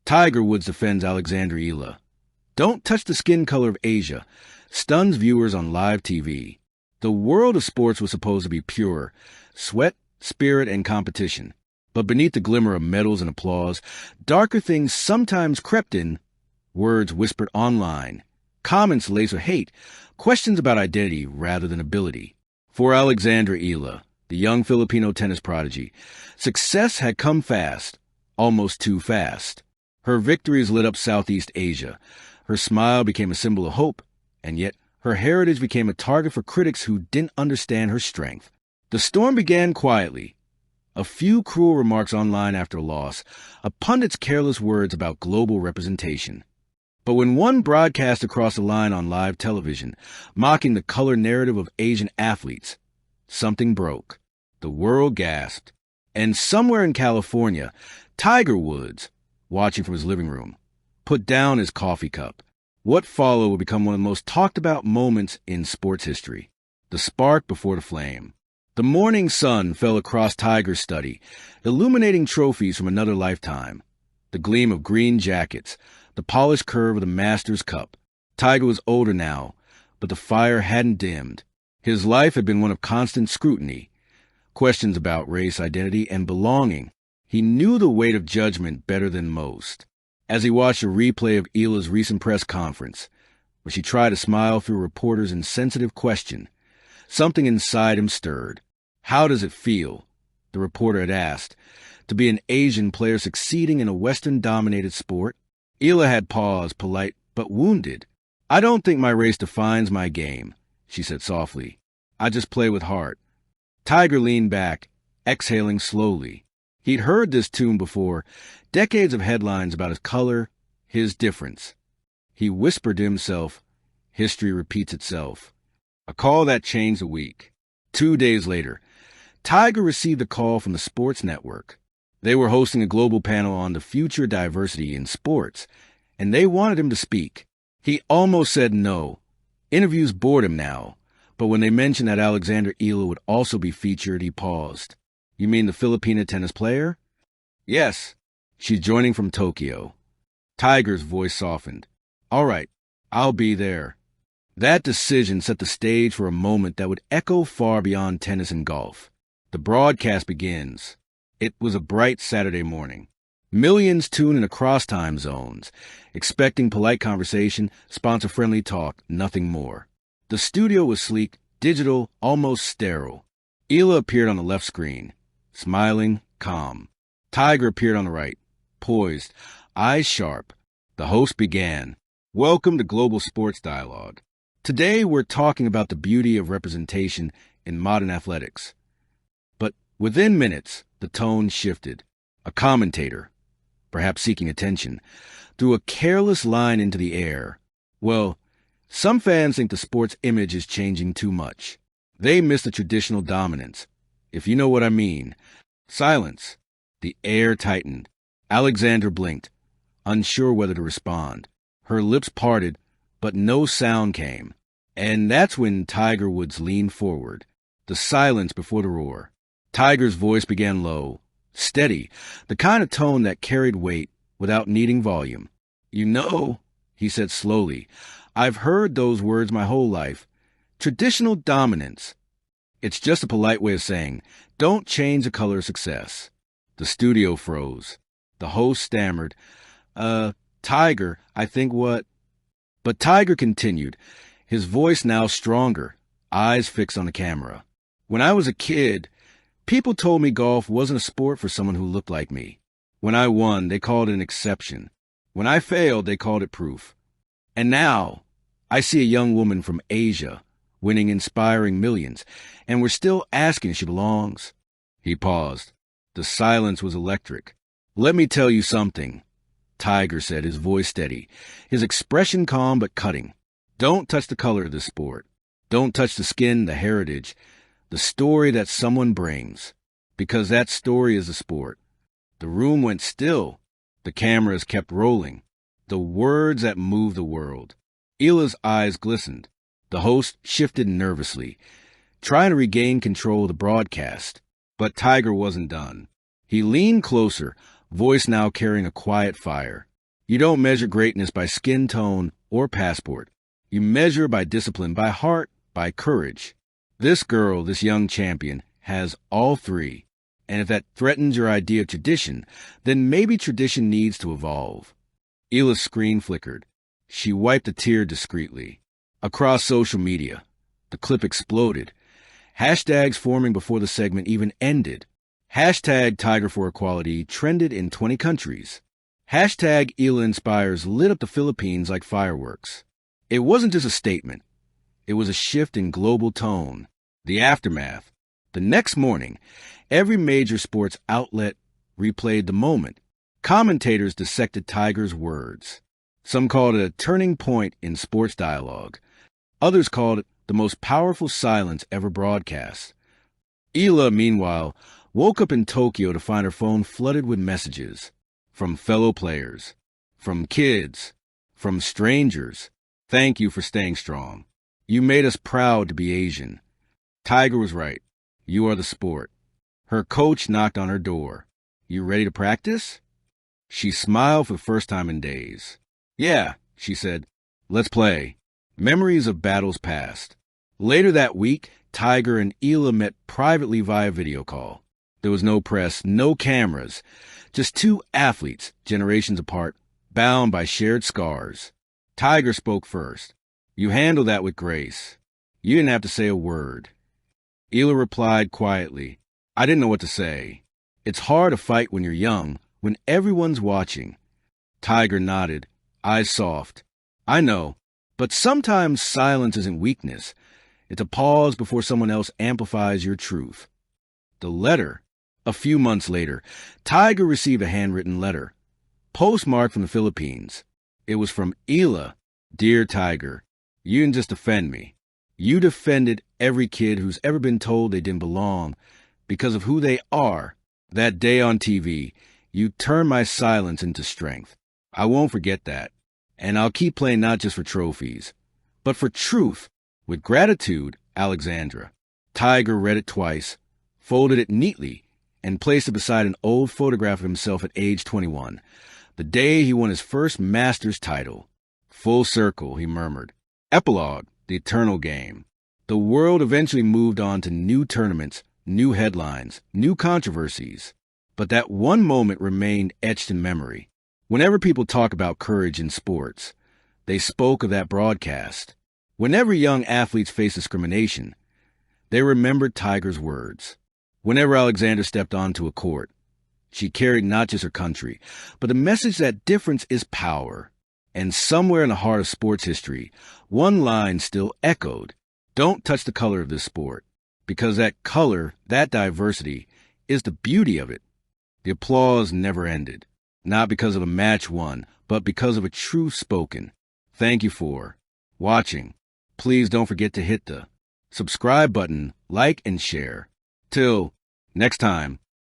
Tiger Woods defends Alexandra Eala. Don't touch the skin color of Asia. Stuns viewers on live TV. The world of sports was supposed to be pure. Sweat, spirit, and competition. But beneath the glimmer of medals and applause, darker things sometimes crept in. Words whispered online. Comments laced with hate. Questions about identity rather than ability. For Alexandra Eala, the young Filipino tennis prodigy, success had come fast, almost too fast. Her victories lit up Southeast Asia. Her smile became a symbol of hope, and yet her heritage became a target for critics who didn't understand her strength. The storm began quietly. A few cruel remarks online after a loss, a pundit's careless words about global representation. But when one broadcast across the line on live television, mocking the color narrative of Asian athletes, something broke. The world gasped. And somewhere in California, Tiger Woods, watching from his living room, put down his coffee cup. What followed would become one of the most talked about moments in sports history. The spark before the flame. The morning sun fell across Tiger's study, illuminating trophies from another lifetime. The gleam of green jackets, the polished curve of the Masters Cup. Tiger was older now, but the fire hadn't dimmed. His life had been one of constant scrutiny. Questions about race, identity, and belonging. He knew the weight of judgment better than most. As he watched a replay of Eala's recent press conference, where she tried to smile through a reporter's insensitive question, something inside him stirred. How does it feel, the reporter had asked, to be an Asian player succeeding in a Western-dominated sport? Eala had paused, polite but wounded. I don't think my race defines my game, she said softly. I just play with heart. Tiger leaned back, exhaling slowly. He'd heard this tune before, decades of headlines about his color, his difference. He whispered to himself, history repeats itself. A call that changed the week. 2 days later, Tiger received a call from the Sports Network. They were hosting a global panel on the future diversity in sports, and they wanted him to speak. He almost said no. Interviews bored him now, but when they mentioned that Alexandra Eala would also be featured, he paused. You mean the Filipina tennis player? Yes. She's joining from Tokyo. Tiger's voice softened. All right, I'll be there. That decision set the stage for a moment that would echo far beyond tennis and golf. The broadcast begins. It was a bright Saturday morning. Millions tuned in across time zones, expecting polite conversation, sponsor-friendly talk, nothing more. The studio was sleek, digital, almost sterile. Eala appeared on the left screen, smiling, calm. Tiger appeared on the right, poised, eyes sharp. The host began. Welcome to Global Sports Dialogue. Today we're talking about the beauty of representation in modern athletics. But within minutes, the tone shifted. A commentator, perhaps seeking attention, threw a careless line into the air. Well, some fans think the sports image is changing too much. They miss the traditional dominance, if you know what I mean. Silence. The air tightened. Alexandra blinked, unsure whether to respond. Her lips parted, but no sound came. And that's when Tiger Woods leaned forward. The silence before the roar. Tiger's voice began low, steady, the kind of tone that carried weight without needing volume. You know, he said slowly, I've heard those words my whole life. Traditional dominance. It's just a polite way of saying, don't change the color of success. The studio froze. The host stammered, Tiger, I think what? But Tiger continued, his voice now stronger, eyes fixed on the camera. When I was a kid, people told me golf wasn't a sport for someone who looked like me. When I won, they called it an exception. When I failed, they called it proof. And now, I see a young woman from Asia, winning, inspiring millions, and we're still asking if she belongs. He paused. The silence was electric. Let me tell you something, Tiger said, his voice steady, his expression calm but cutting. Don't touch the color of this sport. Don't touch the skin, the heritage, the story that someone brings. Because that story is the sport. The room went still. The cameras kept rolling. The words that moved the world. Eala's eyes glistened. The host shifted nervously, trying to regain control of the broadcast. But Tiger wasn't done. He leaned closer, voice now carrying a quiet fire. You don't measure greatness by skin tone or passport. You measure by discipline, by heart, by courage. This girl, this young champion, has all three. And if that threatens your idea of tradition, then maybe tradition needs to evolve. Eala's screen flickered. She wiped a tear discreetly. Across social media, the clip exploded. Hashtags forming before the segment even ended. Hashtag Tiger for Equality trended in 20 countries. Hashtag Eala Inspires lit up the Philippines like fireworks. It wasn't just a statement. It was a shift in global tone. The aftermath. The next morning, every major sports outlet replayed the moment. Commentators dissected Tiger's words. Some called it a turning point in sports dialogue. Others called it the most powerful silence ever broadcast. Eala, meanwhile, woke up in Tokyo to find her phone flooded with messages. From fellow players. From kids. From strangers. Thank you for staying strong. You made us proud to be Asian. Tiger was right. You are the sport. Her coach knocked on her door. You ready to practice? She smiled for the first time in days. Yeah, she said. Let's play. Memories of battles past. Later that week, Tiger and Eala met privately via video call. There was no press, no cameras, just two athletes, generations apart, bound by shared scars. Tiger spoke first. You handled that with grace. You didn't have to say a word. Eala replied quietly, I didn't know what to say. It's hard to fight when you're young, when everyone's watching. Tiger nodded, eyes soft. I know, but sometimes silence isn't weakness. It's a pause before someone else amplifies your truth. The letter. A few months later, Tiger received a handwritten letter, postmarked from the Philippines. It was from Eala. Dear Tiger, you didn't just defend me. You defended every kid who's ever been told they didn't belong because of who they are. That day on TV, you turned my silence into strength. I won't forget that. And I'll keep playing not just for trophies, but for truth. With gratitude, Alexandra. Tiger read it twice, folded it neatly, and placed it beside an old photograph of himself at age 21, the day he won his first Masters title. Full circle, he murmured. Epilogue, the eternal game. The world eventually moved on to new tournaments, new headlines, new controversies. But that one moment remained etched in memory. Whenever people talk about courage in sports, they spoke of that broadcast. Whenever young athletes face discrimination, they remembered Tiger's words. Whenever Alexandra stepped onto a court, she carried not just her country, but the message that difference is power. And somewhere in the heart of sports history, one line still echoed, don't touch the color of this sport, because that color, that diversity, is the beauty of it. The applause never ended, not because of a match won, but because of a truth spoken. Thank you for watching. Please don't forget to hit the subscribe button, like, and share. Till next time.